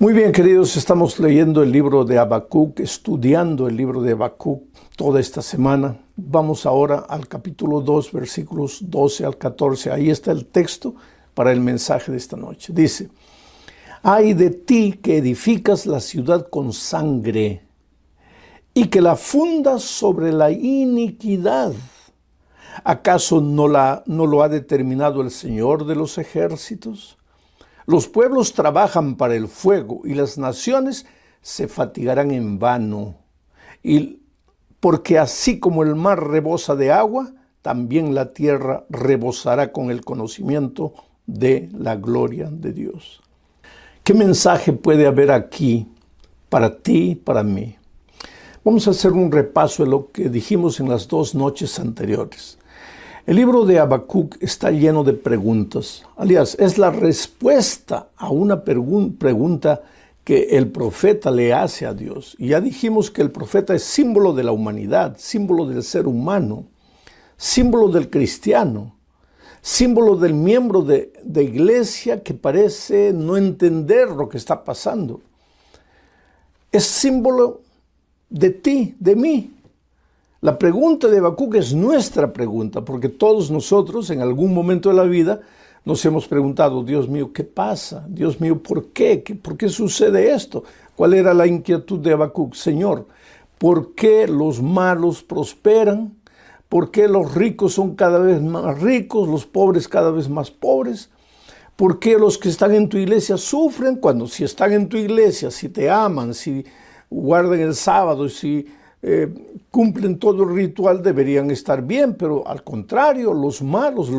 Muy bien, queridos, estamos leyendo el libro de Habacuc, estudiando el libro de Habacuc toda esta semana. Vamos ahora al capítulo 2, versículos 12 al 14. Ahí está el texto para el mensaje de esta noche. Dice: «Ay de ti que edificas la ciudad con sangre y que la fundas sobre la iniquidad. ¿Acaso no lo ha determinado el Señor de los ejércitos? Los pueblos trabajan para el fuego y las naciones se fatigarán en vano. Y porque así como el mar rebosa de agua, también la tierra rebosará con el conocimiento de la gloria de Dios». ¿Qué mensaje puede haber aquí para ti y para mí? Vamos a hacer un repaso de lo que dijimos en las dos noches anteriores. El libro de Habacuc está lleno de preguntas. Aliás, es la respuesta a una pregunta que el profeta le hace a Dios. Y ya dijimos que el profeta es símbolo de la humanidad, símbolo del ser humano, símbolo del cristiano, símbolo del miembro de iglesia que parece no entender lo que está pasando. Es símbolo de ti, de mí. La pregunta de Habacuc es nuestra pregunta, porque todos nosotros en algún momento de la vida nos hemos preguntado: Dios mío, ¿qué pasa? Dios mío, ¿por qué? ¿Por qué sucede esto? ¿Cuál era la inquietud de Habacuc? Señor, ¿por qué los malos prosperan? ¿Por qué los ricos son cada vez más ricos, los pobres cada vez más pobres? ¿Por qué los que están en tu iglesia sufren cuando si están en tu iglesia, si te aman, si guardan el sábado, si cumplen todo el ritual, deberían estar bien? Pero al contrario, los malos,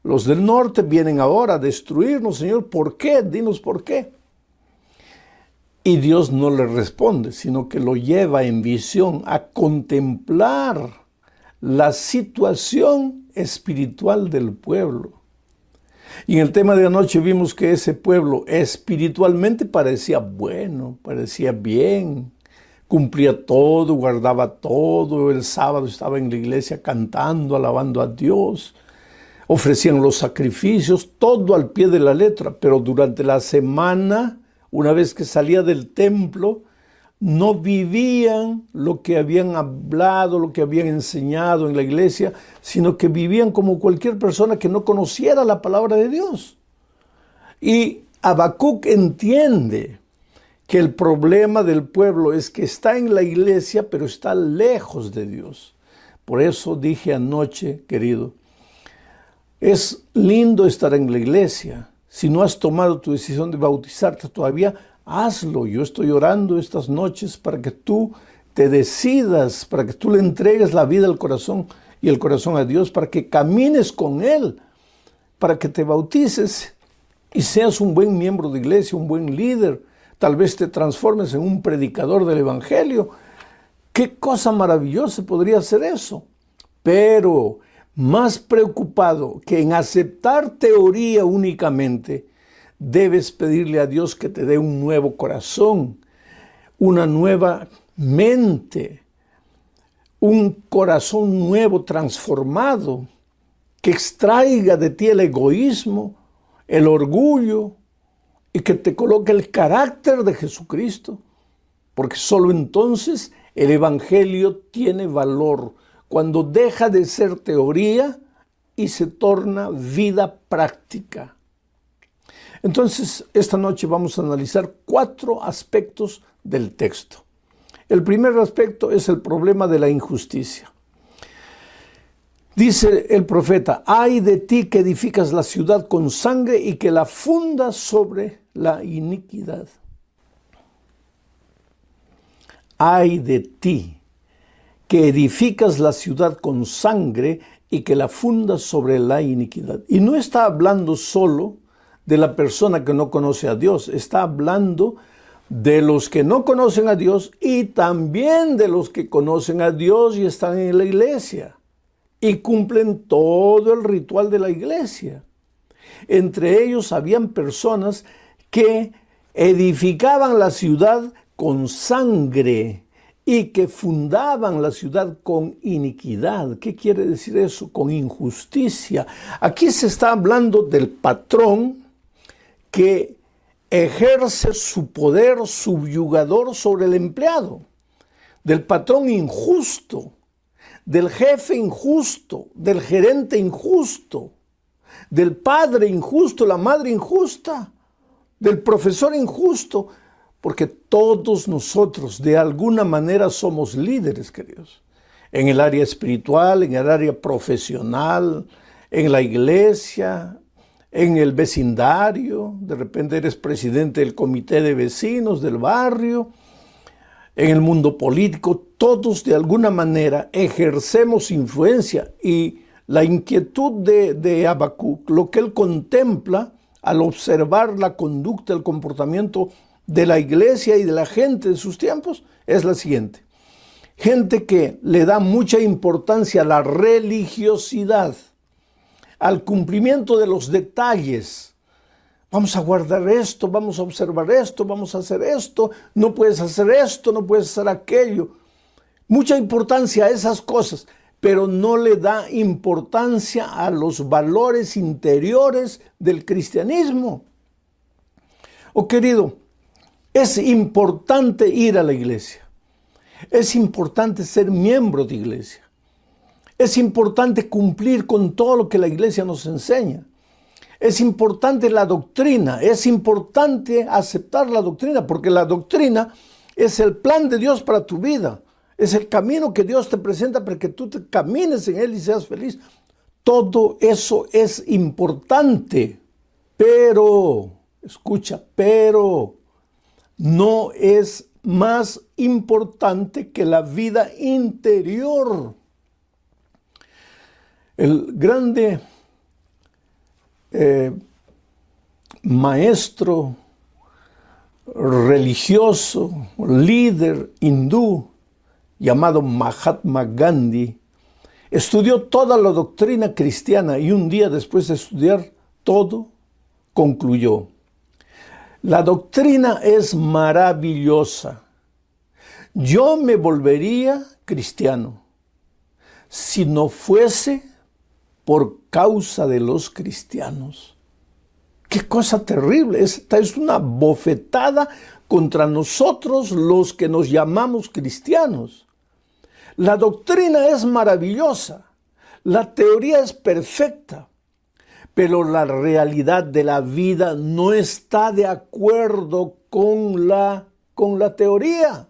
los del norte vienen ahora a destruirnos? Señor, ¿por qué? Dinos por qué. Y Dios no le responde, sino que lo lleva en visión a contemplar la situación espiritual del pueblo. Y en el tema de anoche vimos que ese pueblo espiritualmente parecía bueno, parecía bien, cumplía todo, guardaba todo. El sábado estaba en la iglesia cantando, alabando a Dios. Ofrecían los sacrificios, todo al pie de la letra. Pero durante la semana, una vez que salía del templo, no vivían lo que habían hablado, lo que habían enseñado en la iglesia, sino que vivían como cualquier persona que no conociera la palabra de Dios. Y Habacuc entiende que el problema del pueblo es que está en la iglesia, pero está lejos de Dios. Por eso dije anoche, querido, es lindo estar en la iglesia. Si no has tomado tu decisión de bautizarte todavía, hazlo. Yo estoy orando estas noches para que tú te decidas, para que tú le entregues la vida al corazón y el corazón a Dios, para que camines con Él, para que te bautices y seas un buen miembro de iglesia, un buen líder. Tal vez te transformes en un predicador del evangelio. ¿Qué cosa maravillosa podría ser eso? Pero más preocupado que en aceptar teoría únicamente, debes pedirle a Dios que te dé un nuevo corazón, una nueva mente, un corazón nuevo, transformado, que extraiga de ti el egoísmo, el orgullo, y que te coloque el carácter de Jesucristo, porque solo entonces el evangelio tiene valor, cuando deja de ser teoría y se torna vida práctica. Entonces, esta noche vamos a analizar 4 aspectos del texto. El primer aspecto es el problema de la injusticia. Dice el profeta: «Ay de ti que edificas la ciudad con sangre y que la fundas sobre la iniquidad». Ay de ti que edificas la ciudad con sangre y que la fundas sobre la iniquidad. Y no está hablando solo de la persona que no conoce a Dios, está hablando de los que no conocen a Dios y también de los que conocen a Dios y están en la iglesia y cumplen todo el ritual de la iglesia. Entre ellos habían personas que edificaban la ciudad con sangre y que fundaban la ciudad con iniquidad. ¿Qué quiere decir eso? Con injusticia. Aquí se está hablando del patrón que ejerce su poder subyugador sobre el empleado, del patrón injusto, del jefe injusto, del gerente injusto, del padre injusto, la madre injusta, del profesor injusto, porque todos nosotros de alguna manera somos líderes, queridos, en el área espiritual, en el área profesional, en la iglesia, en el vecindario. De repente eres presidente del comité de vecinos del barrio, en el mundo político. Todos de alguna manera ejercemos influencia, y la inquietud de Habacuc, lo que él contempla al observar la conducta, el comportamiento de la iglesia y de la gente de sus tiempos, es la siguiente: gente que le da mucha importancia a la religiosidad, al cumplimiento de los detalles. Vamos a guardar esto, vamos a observar esto, vamos a hacer esto, no puedes hacer esto, no puedes hacer aquello. Mucha importancia a esas cosas, pero no le da importancia a los valores interiores del cristianismo. Oh, querido, es importante ir a la iglesia. Es importante ser miembro de iglesia. Es importante cumplir con todo lo que la iglesia nos enseña. Es importante la doctrina, es importante aceptar la doctrina, porque la doctrina es el plan de Dios para tu vida. Es el camino que Dios te presenta para que tú te camines en él y seas feliz. Todo eso es importante, pero, escucha, pero no es más importante que la vida interior. El grande maestro religioso, líder hindú, llamado Mahatma Gandhi, estudió toda la doctrina cristiana y un día después de estudiar todo, concluyó: la doctrina es maravillosa. Yo me volvería cristiano si no fuese por causa de los cristianos. ¡Qué cosa terrible! Esta es una bofetada contra nosotros los que nos llamamos cristianos. La doctrina es maravillosa, la teoría es perfecta, pero la realidad de la vida no está de acuerdo con la teoría.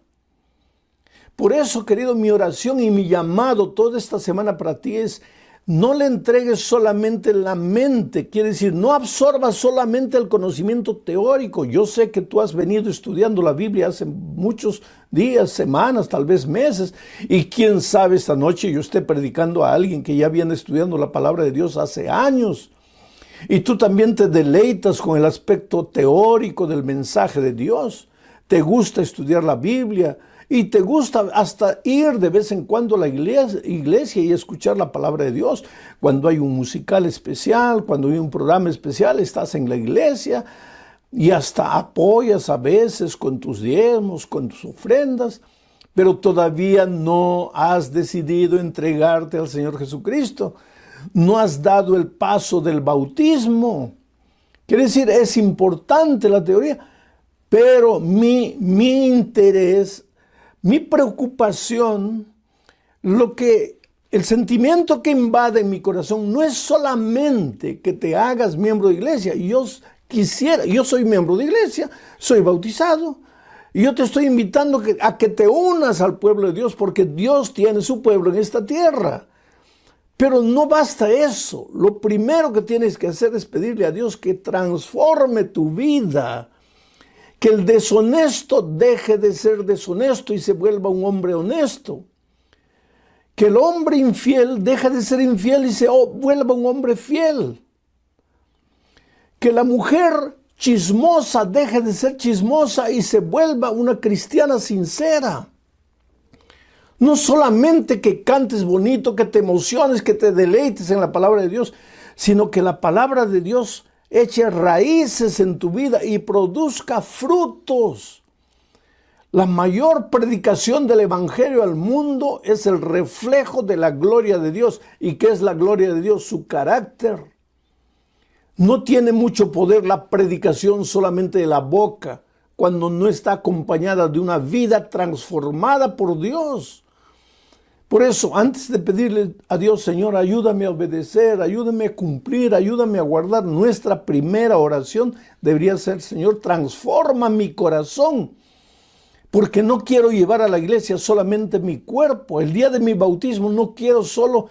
Por eso, querido, mi oración y mi llamado toda esta semana para ti es: no le entregues solamente la mente, quiere decir, no absorbas solamente el conocimiento teórico. Yo sé que tú has venido estudiando la Biblia hace muchos días, semanas, tal vez meses, y quién sabe esta noche yo esté predicando a alguien que ya viene estudiando la palabra de Dios hace años. Y tú también te deleitas con el aspecto teórico del mensaje de Dios. Te gusta estudiar la Biblia y te gusta hasta ir de vez en cuando a la iglesia y escuchar la palabra de Dios. Cuando hay un musical especial, cuando hay un programa especial, estás en la iglesia y hasta apoyas a veces con tus diezmos, con tus ofrendas, pero todavía no has decidido entregarte al Señor Jesucristo. No has dado el paso del bautismo. Quiere decir, es importante la teoría, pero mi interés, mi preocupación, el sentimiento que invade mi corazón no es solamente que te hagas miembro de iglesia. Yo soy miembro de iglesia, soy bautizado, y yo te estoy invitando a que te unas al pueblo de Dios, porque Dios tiene su pueblo en esta tierra. Pero no basta eso. Lo primero que tienes que hacer es pedirle a Dios que transforme tu vida, que el deshonesto deje de ser deshonesto y se vuelva un hombre honesto, que el hombre infiel deje de ser infiel y se vuelva un hombre fiel, que la mujer chismosa deje de ser chismosa y se vuelva una cristiana sincera. No solamente que cantes bonito, que te emociones, que te deleites en la palabra de Dios, sino que la palabra de Dios eche raíces en tu vida y produzca frutos. La mayor predicación del evangelio al mundo es el reflejo de la gloria de Dios. ¿Y qué es la gloria de Dios? Su carácter. No tiene mucho poder la predicación solamente de la boca cuando no está acompañada de una vida transformada por Dios. Por eso, antes de pedirle a Dios, Señor, ayúdame a obedecer, ayúdame a cumplir, ayúdame a guardar, nuestra primera oración debería ser, Señor, transforma mi corazón, porque no quiero llevar a la iglesia solamente mi cuerpo. El día de mi bautismo no quiero solo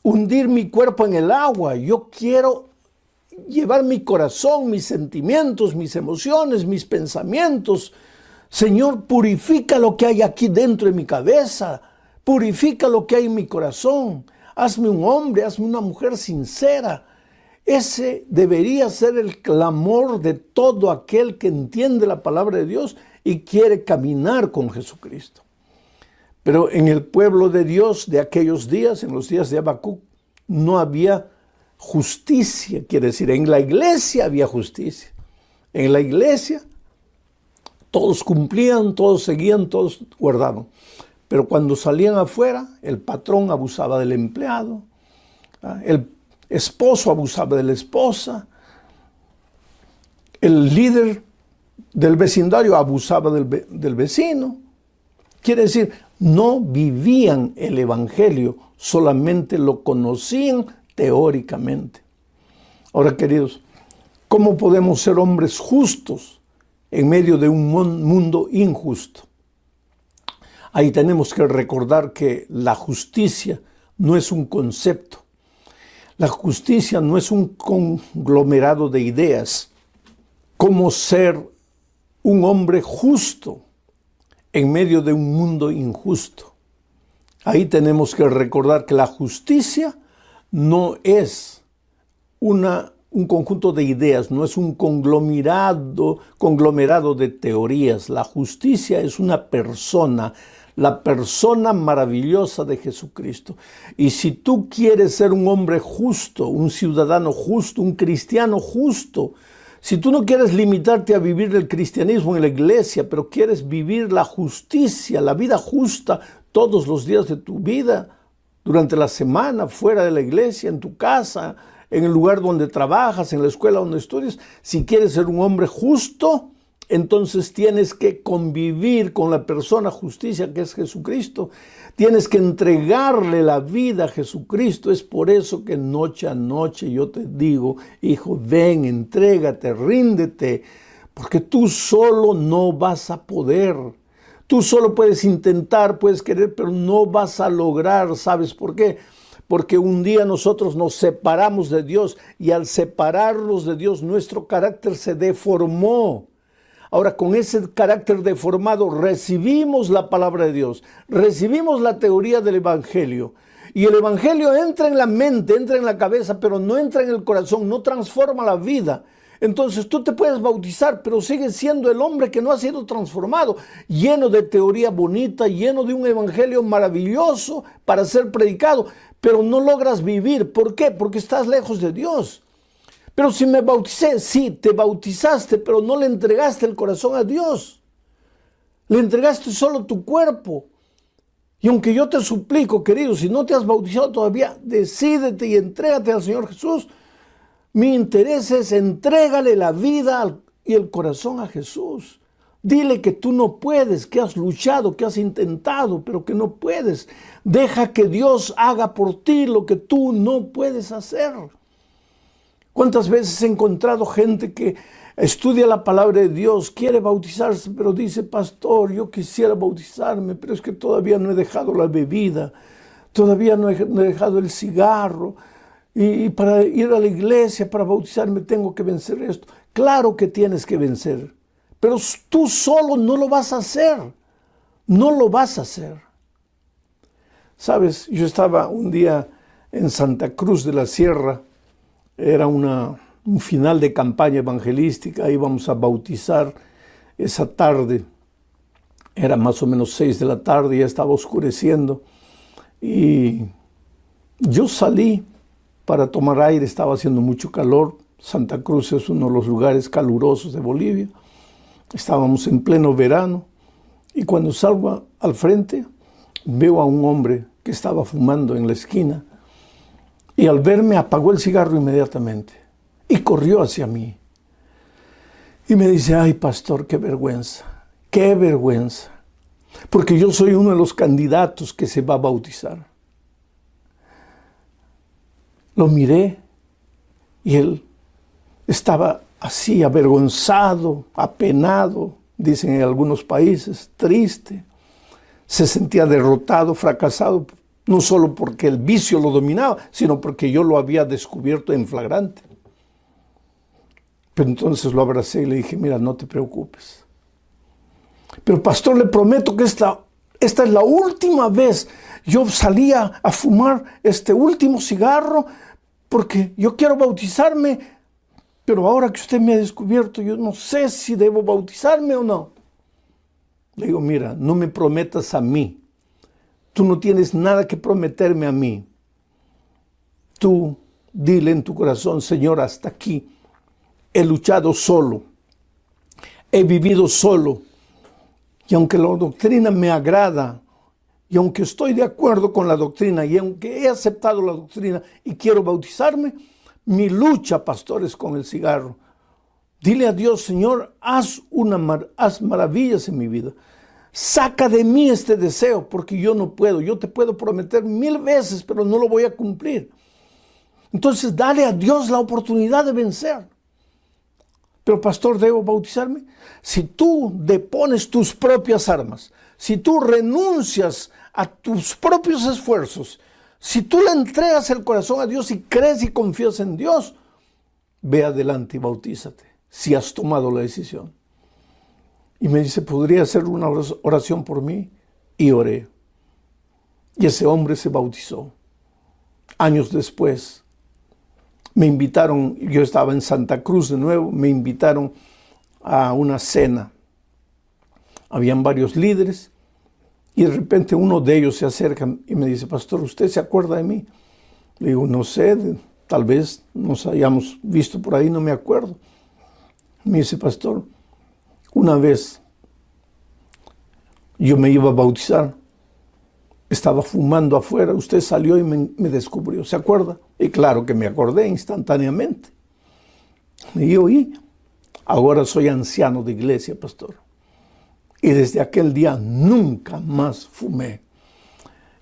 hundir mi cuerpo en el agua, yo quiero llevar mi corazón, mis sentimientos, mis emociones, mis pensamientos. Señor, purifica lo que hay aquí dentro de mi cabeza, purifica lo que hay en mi corazón. Hazme un hombre, hazme una mujer sincera. Ese debería ser el clamor de todo aquel que entiende la palabra de Dios y quiere caminar con Jesucristo. Pero en el pueblo de Dios de aquellos días, en los días de Habacuc, no había justicia. Quiere decir, en la iglesia había justicia. En la iglesia todos cumplían, todos seguían, todos guardaban. Pero cuando salían afuera, el patrón abusaba del empleado, el esposo abusaba de la esposa, el líder del vecindario abusaba del vecino. Quiere decir, no vivían el evangelio, solamente lo conocían teóricamente. Ahora, queridos, ¿cómo podemos ser hombres justos en medio de un mundo injusto? Ahí tenemos que recordar que la justicia no es un concepto. La justicia no es un conglomerado de ideas. ¿Cómo ser un hombre justo en medio de un mundo injusto? Ahí tenemos que recordar que la justicia no es un conjunto de ideas, no es un conglomerado de teorías. La justicia es una persona, la persona maravillosa de Jesucristo. Y si tú quieres ser un hombre justo, un ciudadano justo, un cristiano justo, si tú no quieres limitarte a vivir el cristianismo en la iglesia, pero quieres vivir la justicia, la vida justa todos los días de tu vida, durante la semana, fuera de la iglesia, en tu casa, en el lugar donde trabajas, en la escuela donde estudias, si quieres ser un hombre justo, entonces tienes que convivir con la persona justicia que es Jesucristo. Tienes que entregarle la vida a Jesucristo. Es por eso que noche a noche yo te digo, hijo, ven, entrégate, ríndete, porque tú solo no vas a poder. Tú solo puedes intentar, puedes querer, pero no vas a lograr. ¿Sabes por qué? Porque un día nosotros nos separamos de Dios y al separarnos de Dios nuestro carácter se deformó. Ahora, con ese carácter deformado recibimos la palabra de Dios, recibimos la teoría del evangelio. Y el evangelio entra en la mente, entra en la cabeza, pero no entra en el corazón, no transforma la vida. Entonces tú te puedes bautizar, pero sigues siendo el hombre que no ha sido transformado, lleno de teoría bonita, lleno de un evangelio maravilloso para ser predicado, pero no logras vivir. ¿Por qué? Porque estás lejos de Dios. Pero si me bauticé, sí, te bautizaste, pero no le entregaste el corazón a Dios. Le entregaste solo tu cuerpo. Y aunque yo te suplico, querido, si no te has bautizado todavía, decídete y entrégate al Señor Jesús. Mi interés es entrégale la vida y el corazón a Jesús. Dile que tú no puedes, que has luchado, que has intentado, pero que no puedes. Deja que Dios haga por ti lo que tú no puedes hacer. ¿Cuántas veces he encontrado gente que estudia la palabra de Dios, quiere bautizarse, pero dice, pastor, yo quisiera bautizarme, pero es que todavía no he dejado la bebida, todavía no he dejado el cigarro, y para ir a la iglesia, para bautizarme, tengo que vencer esto? Claro que tienes que vencer, pero tú solo no lo vas a hacer, no lo vas a hacer. Sabes, yo estaba un día en Santa Cruz de la Sierra, era un final de campaña evangelística, íbamos a bautizar esa tarde, era más o menos 6 de la tarde, ya estaba oscureciendo, y yo salí para tomar aire, estaba haciendo mucho calor. Santa Cruz es uno de los lugares calurosos de Bolivia, estábamos en pleno verano, y cuando salgo al frente, veo a un hombre que estaba fumando en la esquina, y al verme apagó el cigarro inmediatamente. y corrió hacia mí. Y me dice, ay, pastor, qué vergüenza, porque yo soy uno de los candidatos que se va a bautizar. Lo miré y él estaba así, avergonzado, apenado, dicen en algunos países, triste. Se sentía derrotado, fracasado, no solo porque el vicio lo dominaba, sino porque yo lo había descubierto en flagrante. Pero entonces lo abracé y le dije, mira, no te preocupes. Pero pastor, le prometo que esta es la última vez. Yo salía a fumar este último cigarro porque yo quiero bautizarme, pero ahora que usted me ha descubierto, yo no sé si debo bautizarme o no. Le digo, mira, no me prometas a mí. Tú no tienes nada que prometerme a mí. Tú dile en tu corazón, Señor, hasta aquí. He luchado solo. He vivido solo. Y aunque la doctrina me agrada, y aunque estoy de acuerdo con la doctrina, y aunque he aceptado la doctrina y quiero bautizarme, mi lucha, pastor, es con el cigarro. Dile a Dios, Señor, haz maravillas en mi vida. Saca de mí este deseo, porque yo no puedo. Yo te puedo prometer 1000 veces, pero no lo voy a cumplir. Entonces, dale a Dios la oportunidad de vencer. Pero pastor, ¿debo bautizarme? Si tú depones tus propias armas, si tú renuncias a tus propios esfuerzos, si tú le entregas el corazón a Dios y crees y confías en Dios, ve adelante y bautízate, si has tomado la decisión. Y me dice, ¿podría hacer una oración por mí? Y oré. Y ese hombre se bautizó. Años después, me invitaron, yo estaba en Santa Cruz de nuevo, me invitaron a una cena. Habían varios líderes y de repente uno de ellos se acerca y me dice, pastor, ¿usted se acuerda de mí? Le digo, no sé, tal vez nos hayamos visto por ahí, no me acuerdo. Me dice, pastor, una vez yo me iba a bautizar, estaba fumando afuera, usted salió y me descubrió, ¿se acuerda? Y claro que me acordé instantáneamente. Y oí, ahora soy anciano de iglesia, pastor. Y desde aquel día nunca más fumé.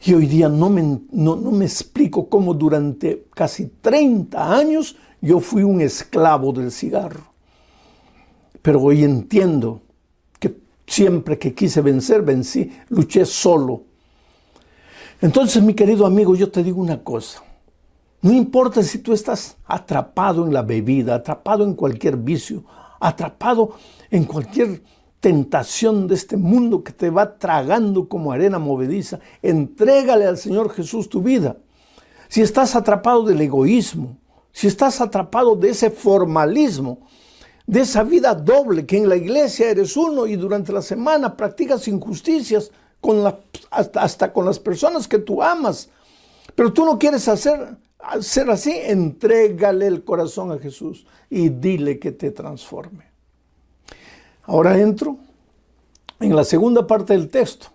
Y hoy día no me explico cómo durante casi 30 años yo fui un esclavo del cigarro. Pero hoy entiendo que siempre que quise vencer, vencí, luché solo. Entonces, mi querido amigo, yo te digo una cosa. No importa si tú estás atrapado en la bebida, atrapado en cualquier vicio, atrapado en cualquier tentación de este mundo que te va tragando como arena movediza, entrégale al Señor Jesús tu vida. Si estás atrapado del egoísmo, si estás atrapado de ese formalismo, de esa vida doble, que en la iglesia eres uno y durante la semana practicas injusticias hasta con las personas que tú amas, pero tú no quieres ser así, entrégale el corazón a Jesús y dile que te transforme. Ahora entro en la segunda parte del texto,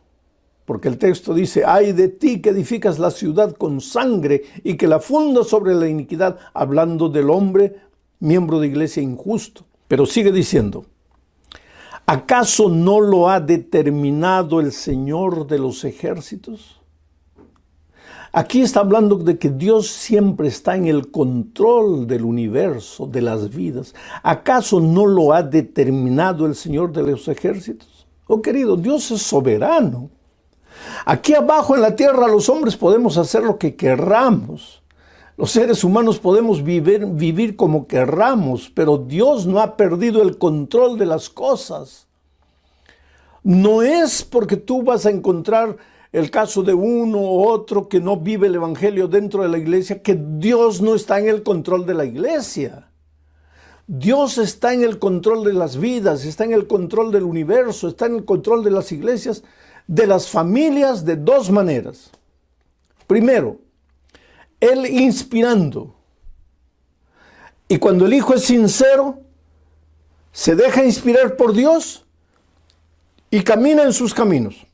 porque el texto dice, ay de ti que edificas la ciudad con sangre y que la fundas sobre la iniquidad, hablando del hombre, miembro de iglesia injusto. Pero sigue diciendo, ¿acaso no lo ha determinado el Señor de los ejércitos? Aquí está hablando de que Dios siempre está en el control del universo, de las vidas. ¿Acaso no lo ha determinado el Señor de los ejércitos? Oh querido, Dios es soberano. Aquí abajo en la tierra los hombres podemos hacer lo que querramos. Los seres humanos podemos vivir como querramos, pero Dios no ha perdido el control de las cosas. No es porque tú vas a encontrar el caso de uno u otro que no vive el evangelio dentro de la iglesia, que Dios no está en el control de la iglesia. Dios está en el control de las vidas, está en el control del universo, está en el control de las iglesias, de las familias, de dos maneras. Primero, Él inspirando. Y cuando el hijo es sincero, se deja inspirar por Dios y camina en sus caminos.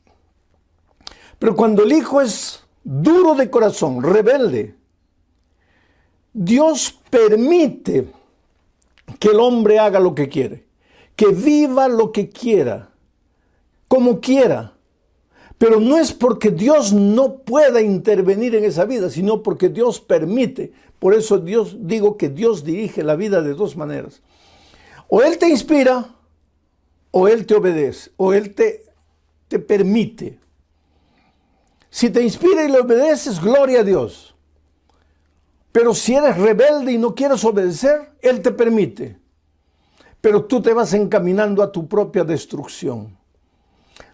Pero cuando el hijo es duro de corazón, rebelde, Dios permite que el hombre haga lo que quiere, que viva lo que quiera, como quiera. Pero no es porque Dios no pueda intervenir en esa vida, sino porque Dios permite. Por eso digo que Dios dirige la vida de dos maneras. O Él te inspira, o Él te obedece, o Él te permite. Si te inspira y le obedeces, gloria a Dios. Pero si eres rebelde y no quieres obedecer, Él te permite. Pero tú te vas encaminando a tu propia destrucción.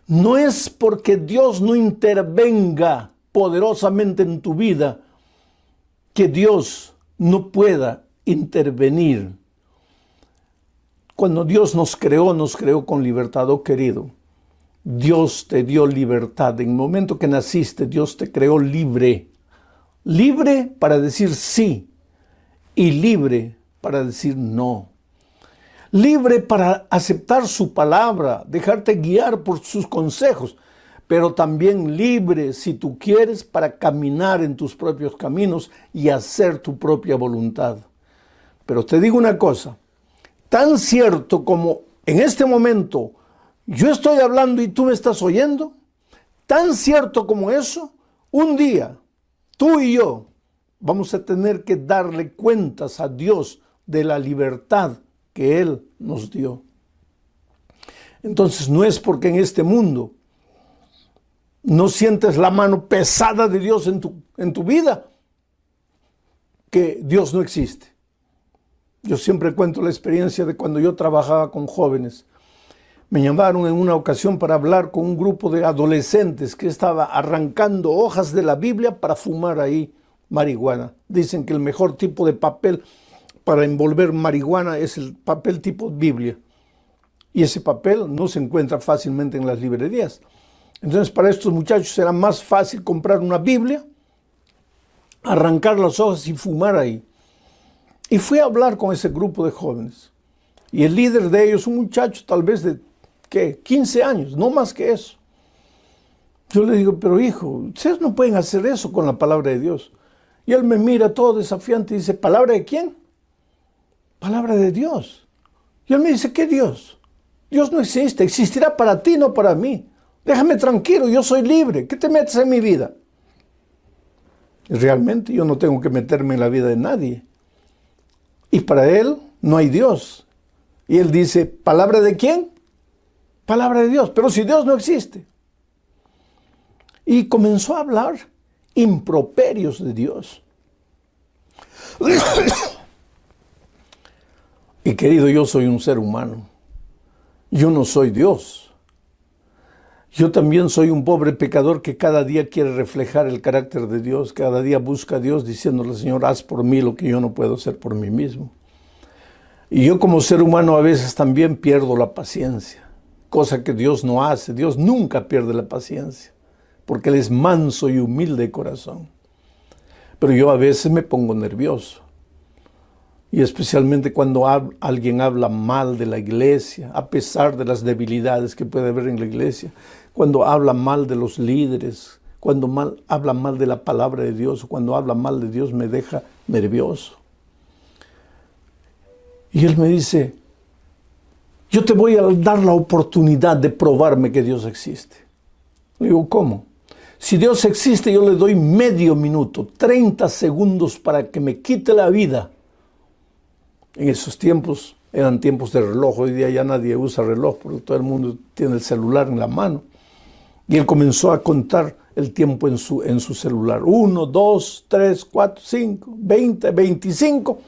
No es porque Dios no intervenga poderosamente en tu vida que Dios no pueda intervenir. Cuando Dios nos creó con libertad, oh querido. Dios te dio libertad. En el momento que naciste, Dios te creó libre. Libre para decir sí y libre para decir no. Libre para aceptar su palabra, dejarte guiar por sus consejos, pero también libre, si tú quieres, para caminar en tus propios caminos y hacer tu propia voluntad. Pero te digo una cosa, tan cierto como en este momento yo estoy hablando y tú me estás oyendo, tan cierto como eso, un día tú y yo vamos a tener que darle cuentas a Dios de la libertad que Él nos dio. Entonces no es porque en este mundo no sientes la mano pesada de Dios en tu vida que Dios no existe. Yo siempre cuento la experiencia de cuando yo trabajaba con jóvenes. Me llamaron en una ocasión para hablar con un grupo de adolescentes que estaba arrancando hojas de la Biblia para fumar ahí marihuana. Dicen que el mejor tipo de papel para envolver marihuana es el papel tipo Biblia. Y ese papel no se encuentra fácilmente en las librerías. Entonces para estos muchachos era más fácil comprar una Biblia, arrancar las hojas y fumar ahí. Y fui a hablar con ese grupo de jóvenes. Y el líder de ellos, un muchacho tal vez de, 15 años, no más que eso. Yo le digo, pero hijo, ustedes no pueden hacer eso con la palabra de Dios. Y él me mira todo desafiante y dice, ¿palabra de quién? Palabra de Dios. Y él me dice, ¿qué Dios? Dios no existe, existirá para ti, no para mí. Déjame tranquilo, yo soy libre. ¿Qué te metes en mi vida? Y realmente yo no tengo que meterme en la vida de nadie. Y para él no hay Dios. Y él dice, ¿palabra de quién? Palabra de Dios. Pero si Dios no existe. Y comenzó a hablar improperios de Dios. Y querido, yo soy un ser humano. Yo no soy Dios. Yo también soy un pobre pecador que cada día quiere reflejar el carácter de Dios. Cada día busca a Dios diciéndole, Señor, haz por mí lo que yo no puedo hacer por mí mismo. Y yo como ser humano a veces también pierdo la paciencia. Cosa que Dios no hace. Dios nunca pierde la paciencia. Porque Él es manso y humilde de corazón. Pero yo a veces me pongo nervioso. Y especialmente cuando alguien habla mal de la iglesia, a pesar de las debilidades que puede haber en la iglesia, cuando habla mal de los líderes, cuando habla mal de la palabra de Dios, cuando habla mal de Dios, me deja nervioso. Y él me dice, yo te voy a dar la oportunidad de probarme que Dios existe. Le digo, ¿cómo? Si Dios existe, yo le doy medio minuto, 30 segundos para que me quite la vida. En esos tiempos eran tiempos de reloj. Hoy día ya nadie usa reloj porque todo el mundo tiene el celular en la mano. Y él comenzó a contar el tiempo en su celular. 1, 2, 3, 4, 5, 20, 25,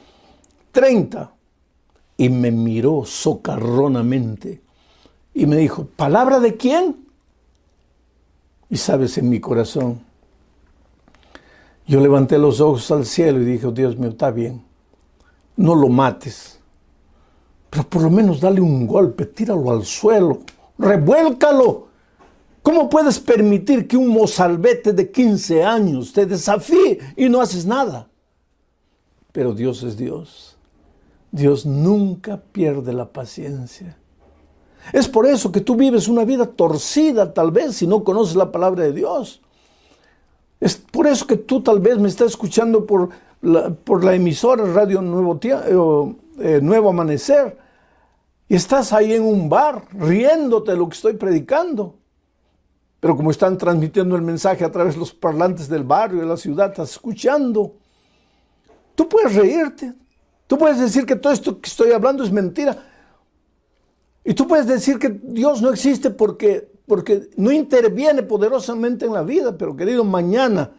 30. Y me miró socarronamente y me dijo, ¿palabra de quién? Y sabes, en mi corazón, yo levanté los ojos al cielo y dije, oh, Dios mío, está bien. No lo mates, pero por lo menos dale un golpe, tíralo al suelo, revuélcalo. ¿Cómo puedes permitir que un mozalbete de 15 años te desafíe y no haces nada? Pero Dios es Dios. Dios nunca pierde la paciencia. Es por eso que tú vives una vida torcida, tal vez, si no conoces la palabra de Dios. Es por eso que tú tal vez me estás escuchando por la emisora Radio Nuevo Nuevo Amanecer, y estás ahí en un bar riéndote de lo que estoy predicando. Pero como están transmitiendo el mensaje a través de los parlantes del barrio, de la ciudad, estás escuchando. Tú puedes reírte. Tú puedes decir que todo esto que estoy hablando es mentira. Y tú puedes decir que Dios no existe porque no interviene poderosamente en la vida. Pero querido, mañana,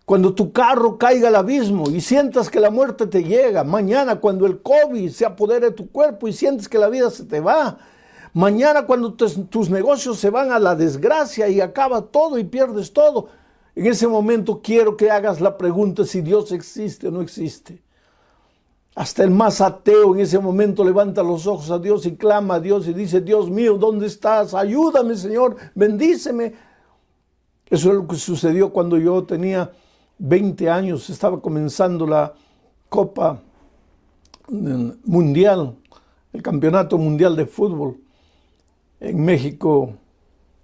cuando tu carro caiga al abismo y sientas que la muerte te llega, mañana cuando el COVID se apodere de tu cuerpo y sientes que la vida se te va, mañana cuando tus negocios se van a la desgracia y acaba todo y pierdes todo, en ese momento quiero que hagas la pregunta si Dios existe o no existe. Hasta el más ateo en ese momento levanta los ojos a Dios y clama a Dios y dice: Dios mío, ¿dónde estás? Ayúdame, Señor, bendíceme. Eso es lo que sucedió cuando yo tenía 20 años, estaba comenzando la Copa Mundial, el Campeonato Mundial de Fútbol en México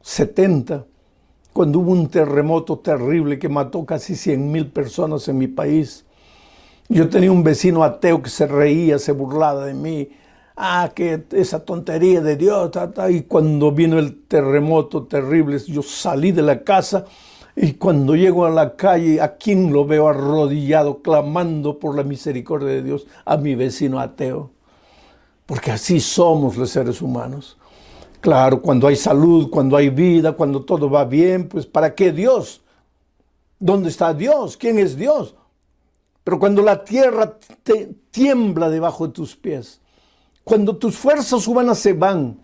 70, cuando hubo un terremoto terrible que mató casi 100,000 personas en mi país. Yo tenía un vecino ateo que se reía, se burlaba de mí. Que esa tontería de Dios. Y cuando vino el terremoto terrible, yo salí de la casa y cuando llego a la calle, ¿a quién lo veo arrodillado, clamando por la misericordia de Dios? A mi vecino ateo. Porque así somos los seres humanos. Claro, cuando hay salud, cuando hay vida, cuando todo va bien, pues ¿para qué Dios? ¿Dónde está Dios? ¿Quién es Dios? Pero cuando la tierra te tiembla debajo de tus pies, cuando tus fuerzas humanas se van,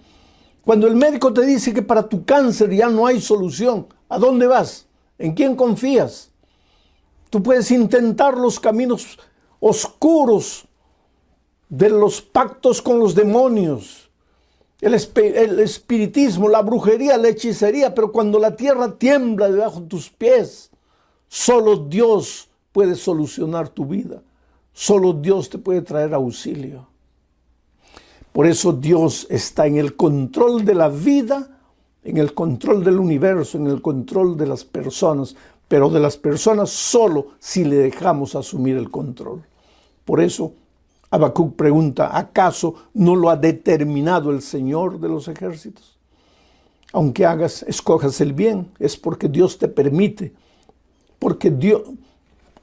cuando el médico te dice que para tu cáncer ya no hay solución, ¿a dónde vas? ¿En quién confías? Tú puedes intentar los caminos oscuros de los pactos con los demonios, el espiritismo, la brujería, la hechicería, pero cuando la tierra tiembla debajo de tus pies, solo Dios puede solucionar tu vida. Solo Dios te puede traer auxilio. Por eso Dios está en el control de la vida, en el control del universo, en el control de las personas, pero de las personas solo si le dejamos asumir el control. Por eso Habacuc pregunta: ¿acaso no lo ha determinado el Señor de los ejércitos? Aunque escojas el bien, es porque Dios te permite. Porque Dios,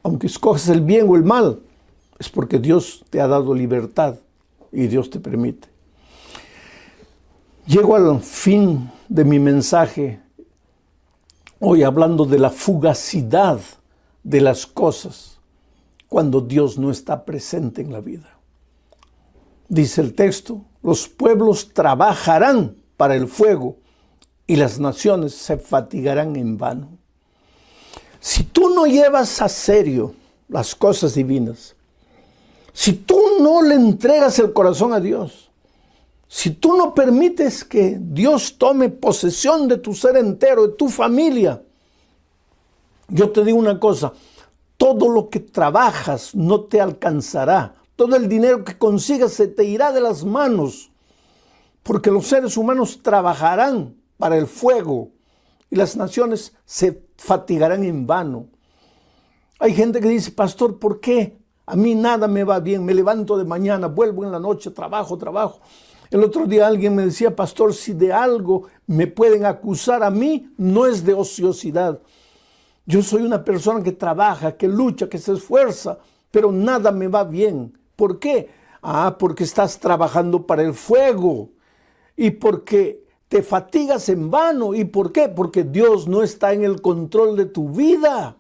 aunque escojas el bien o el mal, es porque Dios te ha dado libertad y Dios te permite. Llego al fin de mi mensaje hoy hablando de la fugacidad de las cosas cuando Dios no está presente en la vida. Dice el texto: los pueblos trabajarán para el fuego y las naciones se fatigarán en vano. Si tú no llevas a serio las cosas divinas, si tú no le entregas el corazón a Dios, si tú no permites que Dios tome posesión de tu ser entero, de tu familia, yo te digo una cosa: todo lo que trabajas no te alcanzará. Todo el dinero que consigas se te irá de las manos, porque los seres humanos trabajarán para el fuego y las naciones se fatigarán en vano. Hay gente que dice: pastor, ¿por qué? A mí nada me va bien, me levanto de mañana, vuelvo en la noche, trabajo. El otro día alguien me decía: pastor, si de algo me pueden acusar a mí, no es de ociosidad. Yo soy una persona que trabaja, que lucha, que se esfuerza, pero nada me va bien. ¿Por qué? Porque estás trabajando para el fuego y porque te fatigas en vano. ¿Y por qué? Porque Dios no está en el control de tu vida.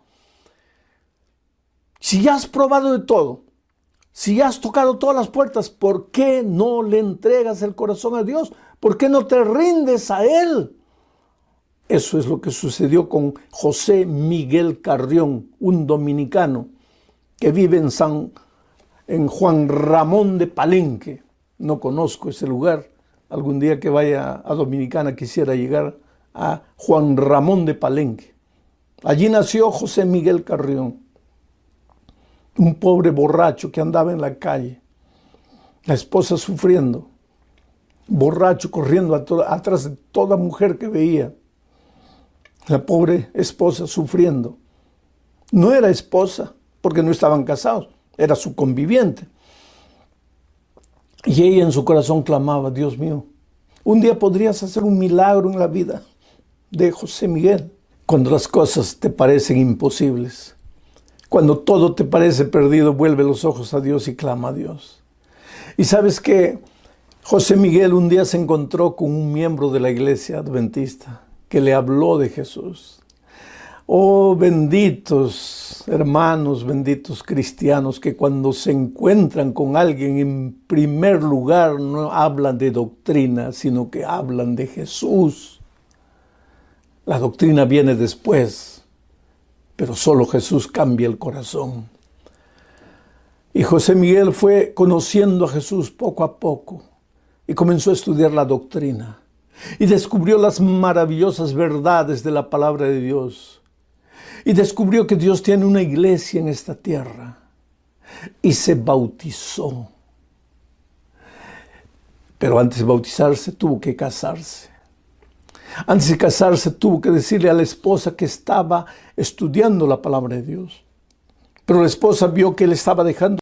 Si ya has probado de todo, si ya has tocado todas las puertas, ¿por qué no le entregas el corazón a Dios? ¿Por qué no te rindes a Él? Eso es lo que sucedió con José Miguel Carrión, un dominicano que vive en Juan Ramón de Palenque. No conozco ese lugar. Algún día que vaya a Dominicana quisiera llegar a Juan Ramón de Palenque. Allí nació José Miguel Carrión, un pobre borracho que andaba en la calle, la esposa sufriendo, borracho corriendo atrás de toda mujer que veía, la pobre esposa sufriendo. No era esposa porque no estaban casados, era su conviviente. Y ella en su corazón clamaba: Dios mío, un día podrías hacer un milagro en la vida de José Miguel. Cuando las cosas te parecen imposibles, cuando todo te parece perdido, vuelve los ojos a Dios y clama a Dios. Y sabes que José Miguel un día se encontró con un miembro de la iglesia adventista que le habló de Jesús. Oh, benditos hermanos, benditos cristianos, que cuando se encuentran con alguien, en primer lugar no hablan de doctrina, sino que hablan de Jesús. La doctrina viene después, pero solo Jesús cambia el corazón. Y José Miguel fue conociendo a Jesús poco a poco y comenzó a estudiar la doctrina y descubrió las maravillosas verdades de la palabra de Dios. Y descubrió que Dios tiene una iglesia en esta tierra. Y se bautizó. Pero antes de bautizarse tuvo que casarse. Antes de casarse tuvo que decirle a la esposa que estaba estudiando la palabra de Dios. Pero la esposa vio que él estaba dejando.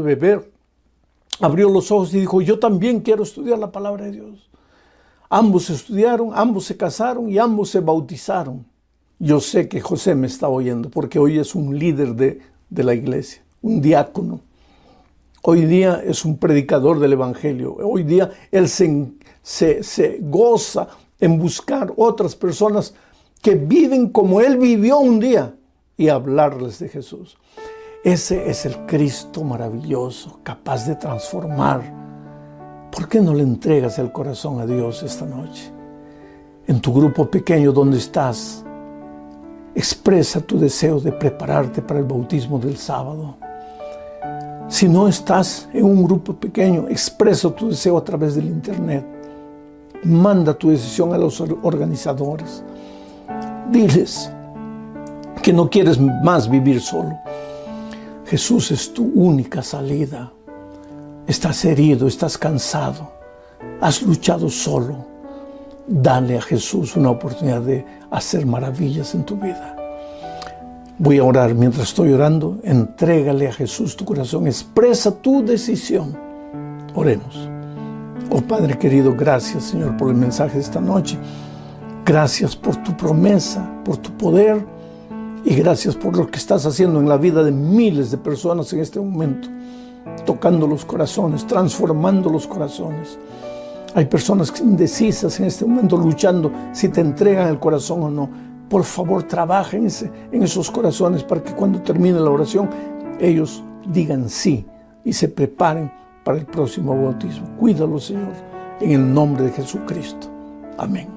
Beber, abrió los ojos y dijo: yo también quiero estudiar la palabra de Dios. Ambos estudiaron, ambos se casaron y ambos se bautizaron. Yo sé que José me está oyendo porque hoy es un líder de la iglesia, un diácono. Hoy día es un predicador del evangelio. Hoy día él se goza en buscar otras personas que viven como él vivió un día y hablarles de Jesús. Ese es el Cristo maravilloso, capaz de transformar. ¿Por qué no le entregas el corazón a Dios esta noche? En tu grupo pequeño donde estás, expresa tu deseo de prepararte para el bautismo del sábado. Si no estás en un grupo pequeño, expresa tu deseo a través del internet. Manda tu decisión a los organizadores. Diles que no quieres más vivir solo. Jesús es tu única salida. Estás herido, estás cansado, has luchado solo. Dale a Jesús una oportunidad de hacer maravillas en tu vida. Voy a orar. Mientras estoy orando, entrégale a Jesús tu corazón. Expresa tu decisión. Oremos. Oh Padre querido, gracias Señor por el mensaje de esta noche. Gracias por tu promesa, por tu poder. Y gracias por lo que estás haciendo en la vida de miles de personas en este momento. tocando los corazones, transformando los corazones. Hay personas indecisas en este momento luchando si te entregan el corazón o no. Por favor, trabaja en esos corazones para que cuando termine la oración ellos digan sí y se preparen para el próximo bautismo. Cuídalo, Señor, en el nombre de Jesucristo. Amén.